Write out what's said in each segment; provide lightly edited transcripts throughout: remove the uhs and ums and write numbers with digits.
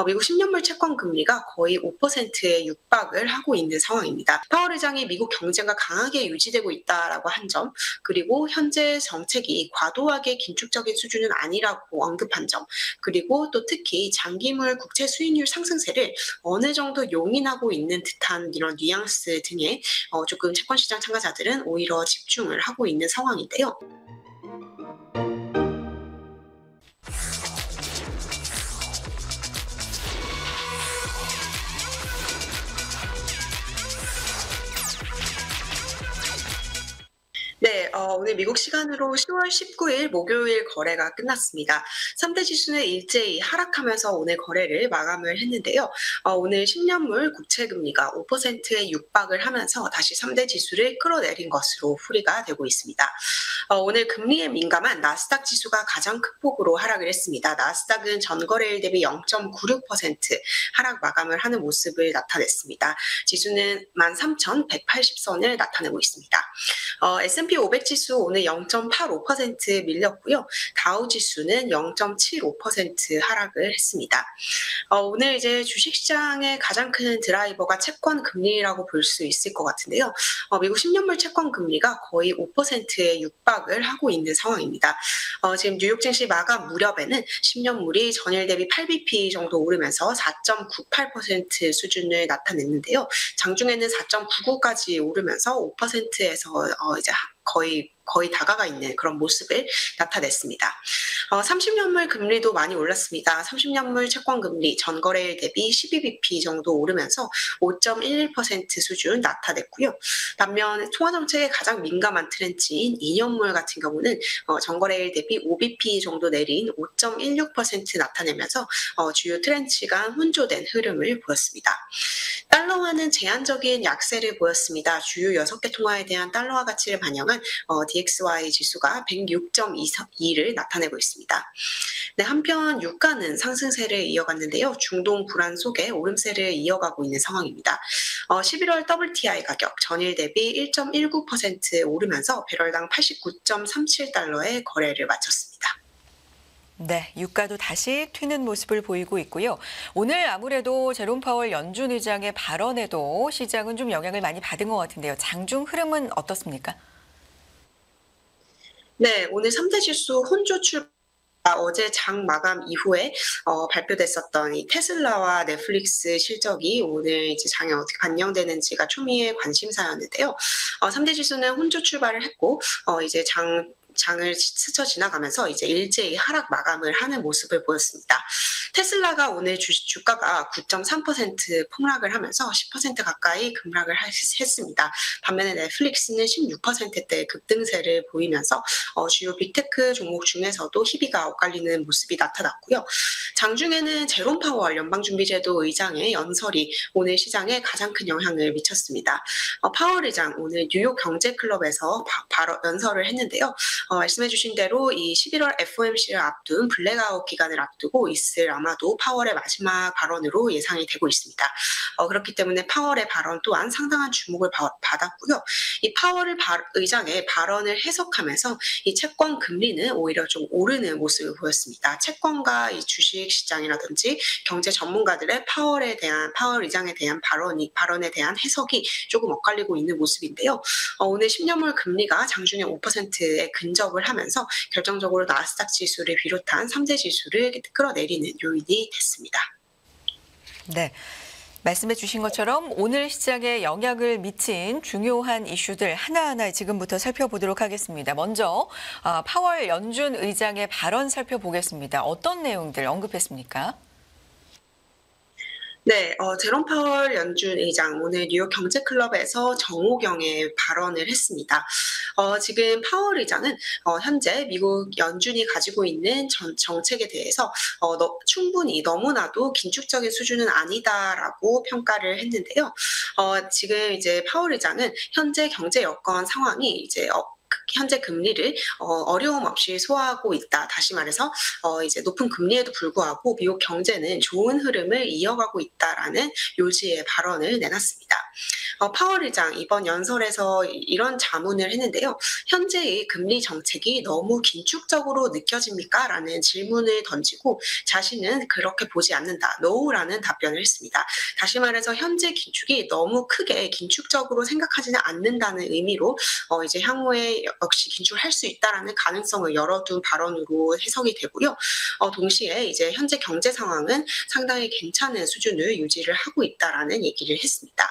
미국 10년물 채권 금리가 거의 5%에 육박을 하고 있는 상황입니다. 파월 의장이 미국 경제가 강하게 유지되고 있다라고 한 점, 그리고 현재 정책이 과도하게 긴축적인 수준은 아니라고 언급한 점, 그리고 또 특히 장기물 국채 수익률 상승세를 어느 정도 용인하고 있는 듯한 이런 뉘앙스 등에 조금 채권시장 참가자들은 오히려 집중을 하고 있는 상황인데요. 네, 오늘 미국 시간으로 10월 19일 목요일 거래가 끝났습니다. 3대 지수는 일제히 하락하면서 오늘 거래를 마감을 했는데요. 오늘 10년물 국채 금리가 5%에 육박을 하면서 다시 3대 지수를 끌어내린 것으로 풀이가 되고 있습니다. 오늘 금리에 민감한 나스닥 지수가 가장 큰 폭으로 하락을 했습니다. 나스닥은 전거래일 대비 0.96% 하락 마감을 하는 모습을 나타냈습니다. 지수는 13,180선을 나타내고 있습니다. S&P 500 지수 오늘 0.85% 밀렸고요. 다우 지수는 0.75% 하락을 했습니다. 오늘 이제 주식시장의 가장 큰 드라이버가 채권 금리라고 볼 수 있을 것 같은데요. 미국 10년물 채권 금리가 거의 5%에 육박을 하고 있는 상황입니다. 지금 뉴욕 증시 마감 무렵에는 10년물이 전일 대비 8bp 정도 오르면서 4.98% 수준을 나타냈는데요. 장중에는 4.99까지 오르면서 5%에서 이제 거의 다가가 있는 그런 모습을 나타냈습니다. 30년물 금리도 많이 올랐습니다. 30년물 채권 금리 전거래일 대비 12bp 정도 오르면서 5.11% 수준 나타냈고요. 반면 통화정책에 가장 민감한 트렌치인 2년물 같은 경우는 전거래일 대비 5bp 정도 내린 5.16% 나타내면서 주요 트렌치가 혼조된 흐름을 보였습니다. 달러화는 제한적인 약세를 보였습니다. 주요 6개 통화에 대한 달러화 가치를 반영한 DXY 지수가 106.2를 나타내고 있습니다. 네, 한편 유가는 상승세를 이어갔는데요. 중동 불안 속에 오름세를 이어가고 있는 상황입니다. 11월 WTI 가격 전일 대비 1.19% 오르면서 배럴당 89.37달러에 거래를 마쳤습니다. 네, 유가도 다시 튀는 모습을 보이고 있고요. 오늘 아무래도 제롬 파월 연준 의장의 발언에도 시장은 좀 영향을 많이 받은 것 같은데요. 장중 흐름은 어떻습니까? 네, 오늘 3대 지수 혼조 출발 어제 장 마감 이후에 발표됐었던 이 테슬라와 넷플릭스 실적이 오늘 이제 장에 어떻게 반영되는지가 초미의 관심사였는데요. 3대 지수는 혼조 출발을 했고 이제 장을 스쳐 지나가면서 이제 일제히 하락 마감을 하는 모습을 보였습니다. 테슬라가 오늘 주가가 9.3% 폭락을 하면서 10% 가까이 급락을 했습니다. 반면에 넷플릭스는 16%대 급등세를 보이면서 주요 빅테크 종목 중에서도 희비가 엇갈리는 모습이 나타났고요. 장중에는 제롬 파월 연방준비제도 의장의 연설이 오늘 시장에 가장 큰 영향을 미쳤습니다. 파월 의장 오늘 뉴욕 경제클럽에서 바로 연설을 했는데요. 말씀해주신 대로 이 11월 FOMC를 앞둔 블랙아웃 기간을 앞두고 있을 아마도 파월의 마지막 발언으로 예상이 되고 있습니다. 그렇기 때문에 파월의 발언 또한 상당한 주목을 받았고요. 이 파월 의장의 발언을 해석하면서 이 채권 금리는 오히려 좀 오르는 모습을 보였습니다. 채권과 이 주식 시장이라든지 경제 전문가들의 파월 의장에 대한 발언에 대한 해석이 조금 엇갈리고 있는 모습인데요. 오늘 10년물 금리가 장중에 5%에 근접을 하면서 결정적으로 나스닥 지수를 비롯한 3대 지수를 끌어내리는 요인이 됐습니다. 네. 말씀해 주신 것처럼 오늘 시장에 영향을 미친 중요한 이슈들 하나하나 지금부터 살펴보도록 하겠습니다. 먼저 파월 연준 의장의 발언 살펴보겠습니다. 어떤 내용들 언급했습니까? 네, 제롬 파월 연준 의장 오늘 뉴욕 경제클럽에서 정오경에 발언을 했습니다. 지금 파월 의장은 현재 미국 연준이 가지고 있는 정책에 대해서 충분히 너무나도 긴축적인 수준은 아니다라고 평가를 했는데요. 지금 이제 파월 의장은 현재 경제 여건 상황이 이제 현재 금리를 어려움 없이 소화하고 있다. 다시 말해서 이제 높은 금리에도 불구하고 미국 경제는 좋은 흐름을 이어가고 있다라는 요지의 발언을 내놨습니다. 파월 의장 이번 연설에서 이런 자문을 했는데요. 현재의 금리 정책이 너무 긴축적으로 느껴집니까? 라는 질문을 던지고 자신은 그렇게 보지 않는다. No라는 답변을 했습니다. 다시 말해서 현재 긴축이 너무 크게 긴축적으로 생각하지는 않는다는 의미로 이제 향후에 역시 긴축할 수 있다라는 가능성을 열어둔 발언으로 해석이 되고요. 동시에 이제 현재 경제 상황은 상당히 괜찮은 수준을 유지를 하고 있다라는 얘기를 했습니다.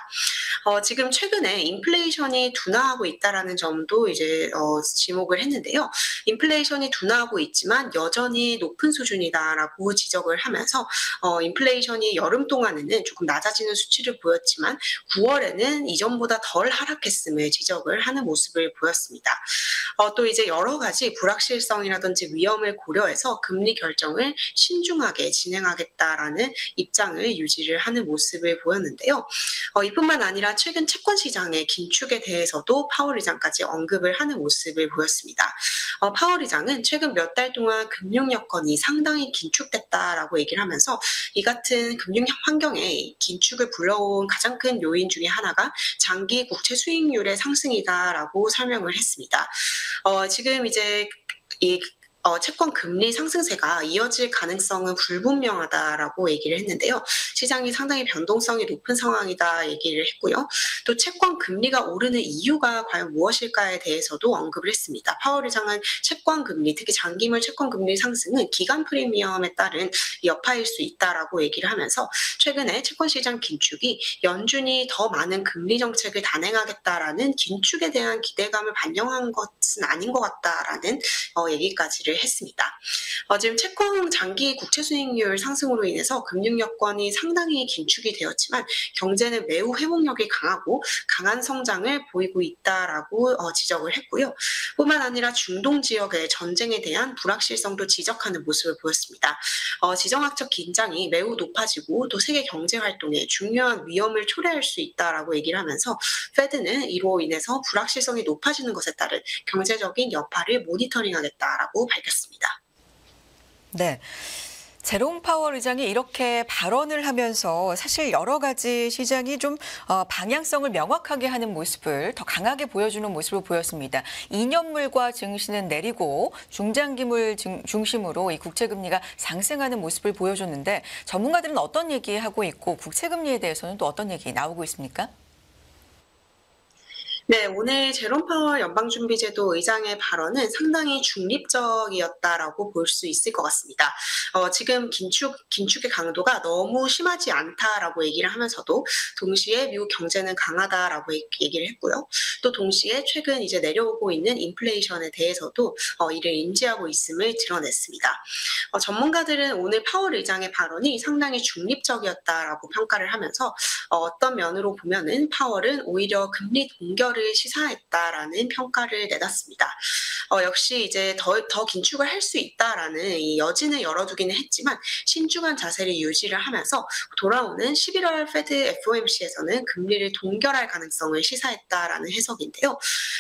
지금 최근에 인플레이션이 둔화하고 있다라는 점도 이제 지목을 했는데요. 인플레이션이 둔화하고 있지만 여전히 높은 수준이다라고 지적을 하면서 인플레이션이 여름 동안에는 조금 낮아지는 수치를 보였지만 9월에는 이전보다 덜 하락했음을 지적을 하는 모습을 보였습니다. 또 이제 여러 가지 불확실성이라든지 위험을 고려해서 금리 결정을 신중하게 진행하겠다라는 입장을 유지를 하는 모습을 보였는데요. 이뿐만 아니라 최근 채권 시장의 긴축에 대해서도 파월 의장까지 언급을 하는 모습을 보였습니다. 파월 의장은 최근 몇 달 동안 금융 여건이 상당히 긴축됐다라고 얘기를 하면서 이 같은 금융 환경에 긴축을 불러온 가장 큰 요인 중에 하나가 장기 국채 수익률의 상승이다라고 설명을 했습니다. 지금 이제 이 채권 금리 상승세가 이어질 가능성은 불분명하다라고 얘기를 했는데요. 시장이 상당히 변동성이 높은 상황이다 얘기를 했고요. 또 채권 금리가 오르는 이유가 과연 무엇일까에 대해서도 언급을 했습니다. 파월 의장은 채권 금리, 특히 장기물 채권 금리 상승은 기간 프리미엄에 따른 여파일 수 있다라고 얘기를 하면서 최근에 채권 시장 긴축이 연준이 더 많은 금리 정책을 단행하겠다라는 긴축에 대한 기대감을 반영한 것은 아닌 것 같다라는 얘기까지를 했습니다. 지금 채권 장기 국채 수익률 상승으로 인해서 금융 여건이 상당히 긴축이 되었지만 경제는 매우 회복력이 강하고 강한 성장을 보이고 있다라고 지적을 했고요. 뿐만 아니라 중동 지역의 전쟁에 대한 불확실성도 지적하는 모습을 보였습니다. 지정학적 긴장이 매우 높아지고 또 세계 경제 활동에 중요한 위험을 초래할 수 있다라고 얘기를 하면서 페드는 이로 인해서 불확실성이 높아지는 것에 따른 경제적인 여파를 모니터링하겠다라고 밝혔습니다. 네. 제롬 파월 의장이 이렇게 발언을 하면서 사실 여러 가지 시장이 좀 방향성을 명확하게 하는 모습을 더 강하게 보여주는 모습을 보였습니다. 2년물과 증시는 내리고 중장기물 중심으로 이 국채금리가 상승하는 모습을 보여줬는데 전문가들은 어떤 얘기하고 있고 국채금리에 대해서는 또 어떤 얘기 나오고 있습니까? 네, 오늘 제롬 파월 연방준비제도 의장의 발언은 상당히 중립적이었다라고 볼 수 있을 것 같습니다. 지금 긴축의 강도가 너무 심하지 않다라고 얘기를 하면서도 동시에 미국 경제는 강하다라고 얘기를 했고요. 또 동시에 최근 이제 내려오고 있는 인플레이션에 대해서도 이를 인지하고 있음을 드러냈습니다. 전문가들은 오늘 파월 의장의 발언이 상당히 중립적이었다라고 평가를 하면서 어떤 면으로 보면은 파월은 오히려 금리 동결을 시사했다라는 평가를 내놨습니다. 역시 이제 더 긴축을 할 수 있다라는 이 여지는 열어두기는 했지만 신중한 자세를 유지를 하면서 돌아오는 11월 페드 FOMC에서는 금리를 동결할 가능성을 시사했다라는 해석인데요.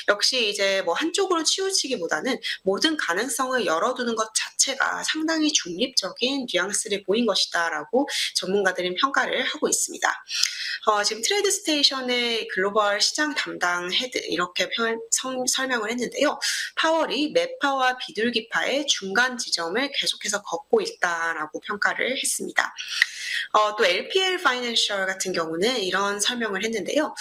역시 이제 뭐 한쪽으로 치우치기보다는 모든 가능성을 열어두는 것 자체가 상당히 중립적인 뉘앙스를 보인 것이다라고 전문가들은 평가를 하고 있습니다. 지금 트레이드 스테이션의 글로벌 시장 담당 헤드 이렇게 설명을 했는데요. 파월이 매파와 비둘기파의 중간 지점을 계속해서 걷고 있다라고 평가를 했습니다. 또 LPL 파이낸셜 같은 경우는 이런 설명을 했는데요.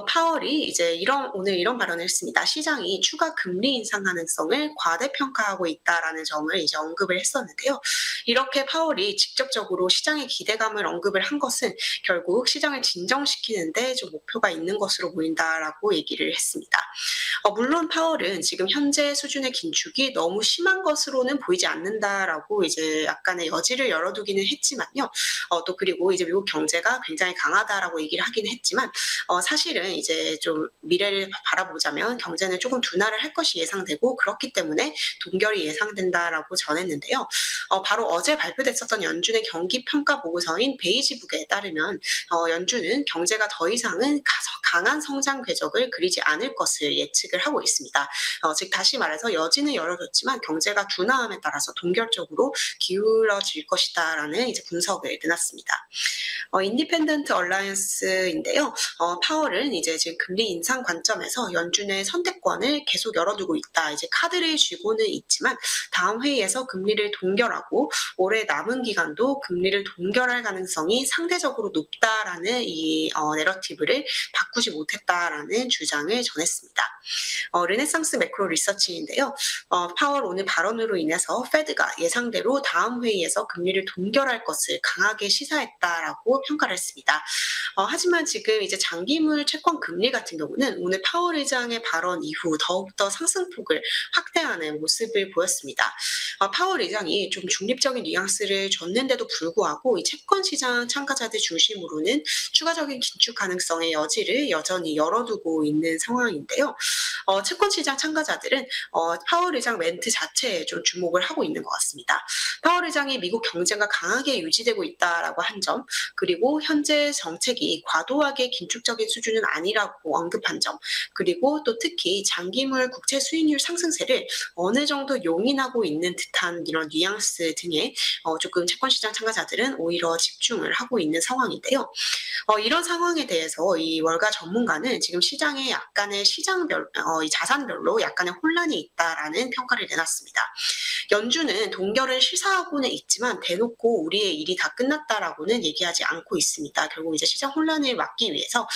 파월이 이제 오늘 이런 발언을 했습니다. 시장이 추가 금리 인상 가능성을 과대평가하고 있다라는 점을 이제 언급을 했었는데요. 이렇게 파월이 직접적으로 시장의 기대감을 언급을 한 것은 결국 시장을 진정시키는데 좀 목표가 있는 것으로 보인다라고 얘기를 했습니다. 물론 파월은 지금 현재 수준의 긴축이 너무 심한 것으로는 보이지 않는다라고 이제 약간의 여지를 열어두기는 했지만요. 또 그리고 이제 미국 경제가 굉장히 강하다라고 얘기를 하긴 했지만 사실은 이제 좀 미래를 바라보자면 경제는 조금 둔화를 할 것이 예상되고 그렇기 때문에 동결이 예상된다라고 전했는데요. 바로 어제 발표됐었던 연준의 경기 평가 보고서인 베이지북에 따르면 연준은 경제가 더 이상은 강한 성장 궤적을 그리지 않을 것을 예측을 하고 있습니다. 즉 다시 말해서 여지는 열어뒀지만 경제가 둔화함에 따라서 동결적으로 기울어질 것이다라는 이제 분석을 내놨습니다. 인디펜던트 얼라이언스인데요. 파월은 이제 지금 금리 인상 관점에서 연준의 선택권을 계속 열어두고 있다. 이제 카드를 쥐고는 있지만 다음 회의에서 금리를 동결하고 올해 남은 기간도 금리를 동결할 가능성이 상대적으로 높다라는 이 내러티브를 바꾸지 못했다라는 주장을 전했습니다. 르네상스 매크로 리서치인데요. 파월 오늘 발언으로 인해서 페드가 예상대로 다음 회의에서 금리를 동결할 것을 강하게 시사했다라고 평가를 했습니다. 하지만 지금 이제 장기물 채권 금리 같은 경우는 오늘 파월 의장의 발언 이후 더욱더 상승폭을 확대하는 모습을 보였습니다. 파월 의장이 좀 중립적인 뉘앙스를 줬는데도 불구하고 이 채권 시장 참가자들 중심으로는 추가적인 긴축 가능성의 여지를 여전히 열어두고 있는 상황인데요. 채권 시장 참가자들은 파월 의장 멘트 자체에 좀 주목을 하고 있는 것 같습니다. 파월 의장이 미국 경제가 강하게 유지되고 있다라고 한 점, 그리고 현재 정책이 과도하게 긴축적인 수준은 아니라고 언급한 점, 그리고 또 특히 장기물 국채 수익률 상승세를 어느 정도 용인하고 있는 듯한 이런 뉘앙스 등에 조금 채권 시장 참가자들은 오히려 집중을 하고 있는 상황인데요. 이런 상황에 대해서 이 월가 전문가는 지금 시장에 약간의 이 자산별로 약간의 혼란이 있다라는 평가를 내놨습니다. 연준은 동결을 시사하고는 있지만 대놓고 우리의 일이 다 끝났다라고는 얘기하지 않고 있습니다. 결국 이제 시장 혼란을 막기 위해서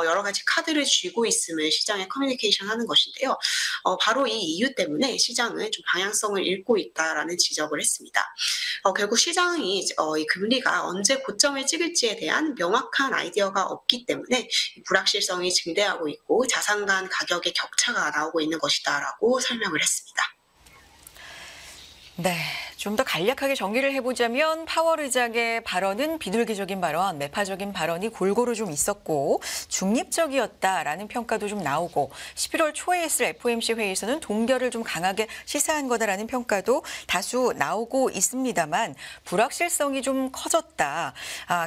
여러 가지 카드를 쥐고 있음을 시장에 커뮤니케이션하는 것인데요. 바로 이 이유 때문에 시장은 좀 방향성을 잃고 있다라는 지적을 했습니다. 결국 시장이 이 금리가 언제 고점을 찍을지에 대한 명확한 아이디어가 없기 때문에 불확실성이 증대하고 있고 자산 간 가격의 격차가 나오고 있는 것이다라고 설명을 했습니다. 네, 좀 더 간략하게 정리를 해보자면 파월 의장의 발언은 비둘기적인 발언, 매파적인 발언이 골고루 좀 있었고 중립적이었다라는 평가도 좀 나오고 11월 초에 있을 FOMC 회의에서는 동결을 좀 강하게 시사한 거다라는 평가도 다수 나오고 있습니다만 불확실성이 좀 커졌다.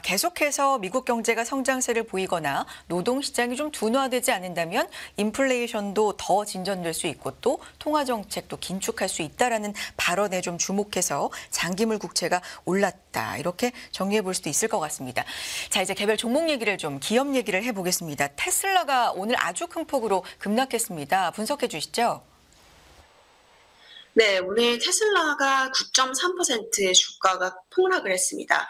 계속해서 미국 경제가 성장세를 보이거나 노동시장이 좀 둔화되지 않는다면 인플레이션도 더 진전될 수 있고 또 통화정책도 긴축할 수 있다라는 발언에 좀 주목해서 장기물 국채가 올랐다. 이렇게 정리해 볼 수도 있을 것 같습니다. 자, 이제 개별 종목 얘기를 좀 기업 얘기를 해보겠습니다. 테슬라가 오늘 아주 큰 폭으로 급락했습니다. 분석해 주시죠. 네, 오늘 테슬라가 9.3% 주가가 폭락을 했습니다.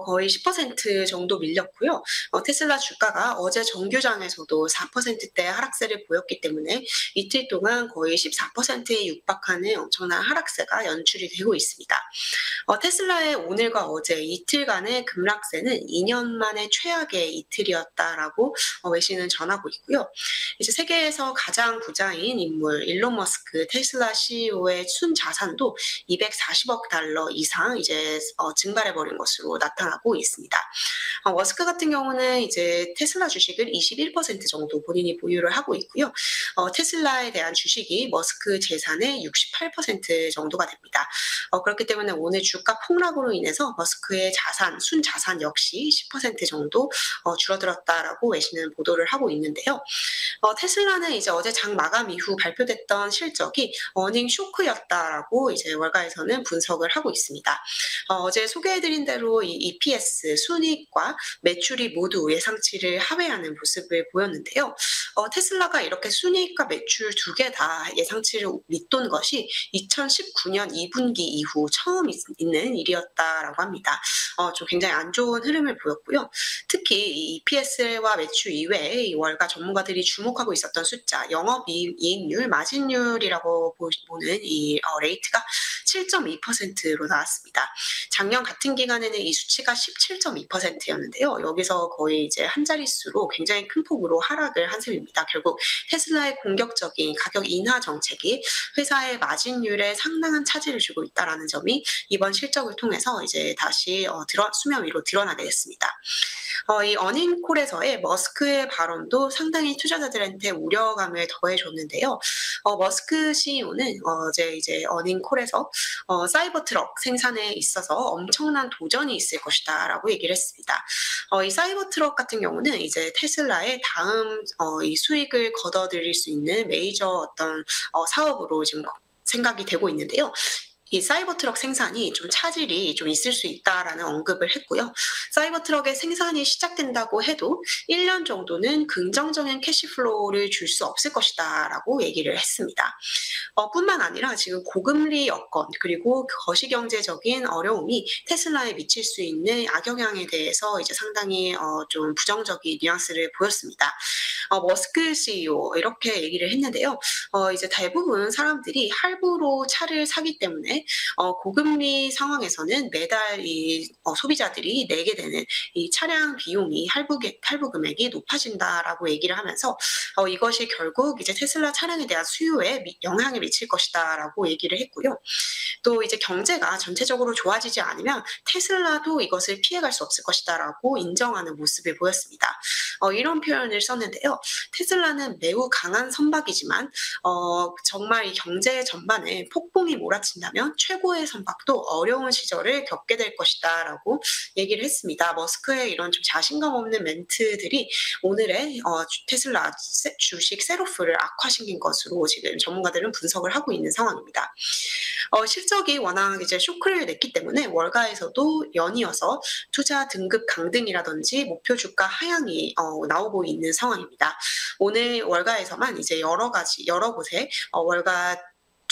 거의 10% 정도 밀렸고요. 테슬라 주가가 어제 정규장에서도 4%대 하락세를 보였기 때문에 이틀 동안 거의 14%에 육박하는 엄청난 하락세가 연출이 되고 있습니다. 테슬라의 오늘과 어제 이틀간의 급락세는 2년 만에 최악의 이틀이었다라고 외신은 전하고 있고요. 이제 세계에서 가장 부자인 인물 일론 머스크 테슬라 CEO의 순자산도 240억 달러 이상 이제 증발해버린 것으로 나타나고 있습니다. 머스크 같은 경우는 이제 테슬라 주식을 21% 정도 본인이 보유를 하고 있고요. 테슬라에 대한 주식이 머스크 재산의 68% 정도가 됩니다. 그렇기 때문에 오늘 주가 폭락으로 인해서 머스크의 순자산 역시 10% 정도 줄어들었다라고 외신은 보도를 하고 있는데요. 테슬라는 이제 어제 장 마감 이후 발표됐던 실적이 어닝 쇼크였다라고 이제 월가에서는 분석을 하고 있습니다. 어제 소개해드린 대로 이 EPS 순이익과 매출이 모두 예상치를 하회하는 모습을 보였는데요. 테슬라가 이렇게 순이익과 매출 두 개 다 예상치를 밑돈 것이 2019년 2분기 이후 처음 있는 일이었다라고 합니다. 좀 굉장히 안 좋은 흐름을 보였고요. 특히 이 EPS와 매출 이외에 이 월가 전문가들이 주목하고 있었던 숫자, 영업이익률, 마진율이라고 보는 이 레이트가 7.2%로 나왔습니다. 작년 같은 기간에는 이 수치가 17.2%였는데요. 여기서 거의 이제 한 자릿수로 굉장히 큰 폭으로 하락을 한 셈입니다. 결국 테슬라의 공격적인 가격 인하 정책이 회사의 마진율에 상당한 차질을 주고 있다라는 점이 이번 실적을 통해서 이제 다시 수면 위로 드러나게 됐습니다. 이 어닝콜에서의 머스크의 발언도 상당히 투자자들한테 우려감을 더해줬는데요. 머스크 CEO는 어제 이제 어닝콜에서 사이버 트럭 생산에 있어서 엄청난 도전이 있을 것이다라고 얘기를 했습니다. 이 사이버 트럭 같은 경우는 이제 테슬라의 다음 이 수익을 거둬들일 수 있는 메이저 어떤 사업으로 지금 생각이 되고 있는데요. 이 사이버 트럭 생산이 좀 차질이 좀 있을 수 있다라는 언급을 했고요. 사이버 트럭의 생산이 시작된다고 해도 1년 정도는 긍정적인 캐시플로우를 줄 수 없을 것이다라고 얘기를 했습니다. 뿐만 아니라 지금 고금리 여건 그리고 거시경제적인 어려움이 테슬라에 미칠 수 있는 악영향에 대해서 이제 상당히 좀 부정적인 뉘앙스를 보였습니다. 머스크 CEO 이렇게 얘기를 했는데요. 이제 대부분 사람들이 할부로 차를 사기 때문에 고금리 상황에서는 매달 이 소비자들이 내게 되는 이 차량 비용이 할부 금액이 높아진다라고 얘기를 하면서 이것이 결국 이제 테슬라 차량에 대한 수요에 영향을 미칠 것이다라고 얘기를 했고요. 또 이제 경제가 전체적으로 좋아지지 않으면 테슬라도 이것을 피해갈 수 없을 것이다라고 인정하는 모습을 보였습니다. 이런 표현을 썼는데요. 테슬라는 매우 강한 선박이지만 정말 이 경제 전반에 폭풍이 몰아친다면 최고의 선박도 어려운 시절을 겪게 될 것이다라고 얘기를 했습니다. 머스크의 이런 좀 자신감 없는 멘트들이 오늘의 테슬라 주식 셋오프를 악화시킨 것으로 지금 전문가들은 분석을 하고 있는 상황입니다. 실적이 워낙 이제 쇼크를 냈기 때문에 월가에서도 연이어서 투자 등급 강등이라든지 목표 주가 하향이 나오고 있는 상황입니다. 오늘 월가에서만 이제 여러 곳에 월가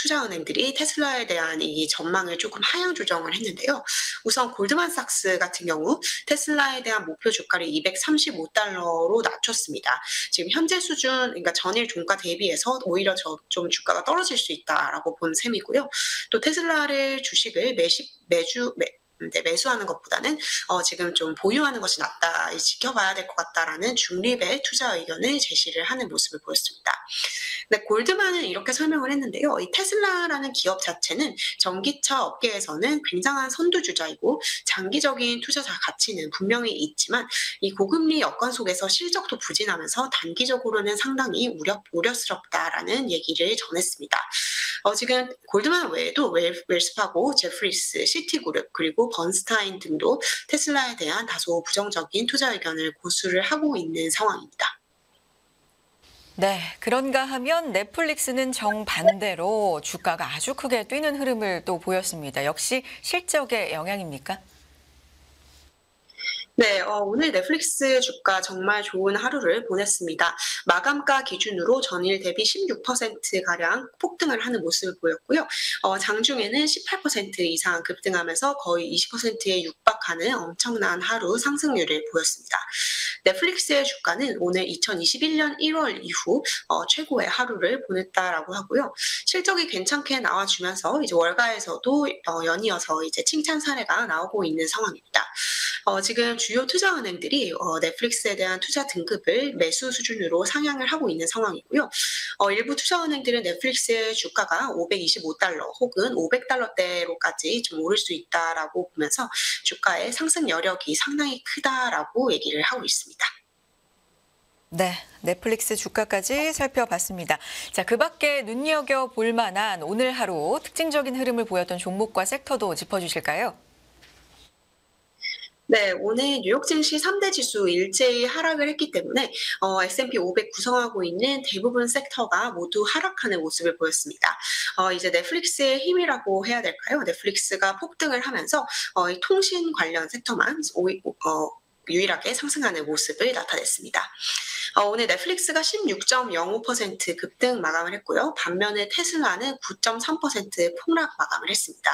투자은행들이 테슬라에 대한 이 전망을 조금 하향 조정을 했는데요. 우선 골드만삭스 같은 경우 테슬라에 대한 목표 주가를 235달러로 낮췄습니다. 지금 현재 수준, 그러니까 전일 종가 대비해서 오히려 좀 주가가 떨어질 수 있다라고 본 셈이고요. 또 테슬라를 주식을 매수하는 것보다는 지금 좀 보유하는 것이 낫다, 지켜봐야 될 것 같다라는 중립의 투자 의견을 제시를 하는 모습을 보였습니다. 네, 골드만은 이렇게 설명을 했는데요. 이 테슬라라는 기업 자체는 전기차 업계에서는 굉장한 선두주자이고 장기적인 투자 가치는 분명히 있지만 이 고금리 여건 속에서 실적도 부진하면서 단기적으로는 상당히 우려스럽다라는 얘기를 전했습니다. 지금 골드만 외에도 웰스파고, 제프리스, 시티그룹 그리고 번스타인 등도 테슬라에 대한 다소 부정적인 투자 의견을 고수를 하고 있는 상황입니다. 네, 그런가 하면 넷플릭스는 정반대로 주가가 아주 크게 뛰는 흐름을 또 보였습니다. 역시 실적의 영향입니까? 네, 오늘 넷플릭스 주가 정말 좋은 하루를 보냈습니다. 마감가 기준으로 전일 대비 16%가량 폭등을 하는 모습을 보였고요. 장중에는 18% 이상 급등하면서 거의 20%에 육박하는 엄청난 하루 상승률을 보였습니다. 넷플릭스의 주가는 오늘 2021년 1월 이후 최고의 하루를 보냈다라고 하고요. 실적이 괜찮게 나와주면서 이제 월가에서도 연이어서 이제 칭찬 사례가 나오고 있는 상황입니다. 지금 주요 투자은행들이 넷플릭스에 대한 투자 등급을 매수 수준으로 상향을 하고 있는 상황이고요. 일부 투자은행들은 넷플릭스의 주가가 525달러 혹은 500달러대로까지 좀 오를 수 있다라고 보면서 주가의 상승 여력이 상당히 크다라고 얘기를 하고 있습니다. 네, 넷플릭스 주가까지 살펴봤습니다. 자, 그 밖에 눈여겨볼 만한 오늘 하루 특징적인 흐름을 보였던 종목과 섹터도 짚어주실까요? 네, 오늘 뉴욕 증시 3대 지수 일제히 하락을 했기 때문에 S&P 500 구성하고 있는 대부분 섹터가 모두 하락하는 모습을 보였습니다. 이제 넷플릭스의 힘이라고 해야 될까요? 넷플릭스가 폭등을 하면서 이 통신 관련 섹터만 유일하게 상승하는 모습을 나타냈습니다. 오늘 넷플릭스가 16.05% 급등 마감을 했고요. 반면에 테슬라는 9.3% 폭락 마감을 했습니다.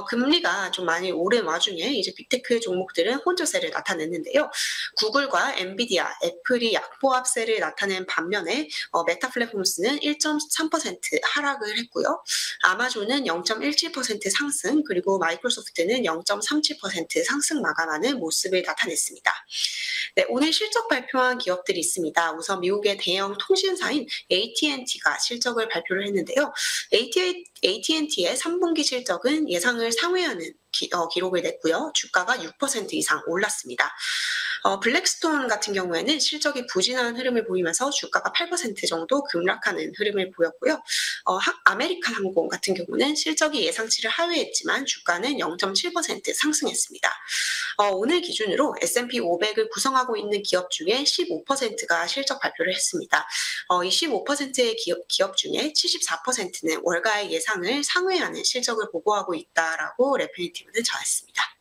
금리가 좀 많이 오른 와중에 이제 빅테크 종목들은 혼조세를 나타냈는데요. 구글과 엔비디아, 애플이 약보합세를 나타낸 반면에 메타 플랫폼스는 1.3% 하락을 했고요. 아마존은 0.17% 상승, 그리고 마이크로소프트는 0.37% 상승 마감하는 모습을 나타냈습니다. 네, 오늘 실적 발표한 기업들이 있습니다. 우선 미국의 대형 통신사인 AT&T가 실적을 발표를 했는데요. AT&T의 3분기 실적은 예상을 상회하는 기록을 냈고요. 주가가 6% 이상 올랐습니다. 블랙스톤 같은 경우에는 실적이 부진한 흐름을 보이면서 주가가 8% 정도 급락하는 흐름을 보였고요. 아메리칸 항공 같은 경우는 실적이 예상치를 하회했지만 주가는 0.7% 상승했습니다. 오늘 기준으로 S&P 500을 구성하고 있는 기업 중에 15%가 실적 발표를 했습니다. 이 15%의 기업 중에 74%는 월가의 예상을 상회하는 실적을 보고하고 있다라고 레피니티브는 전했습니다.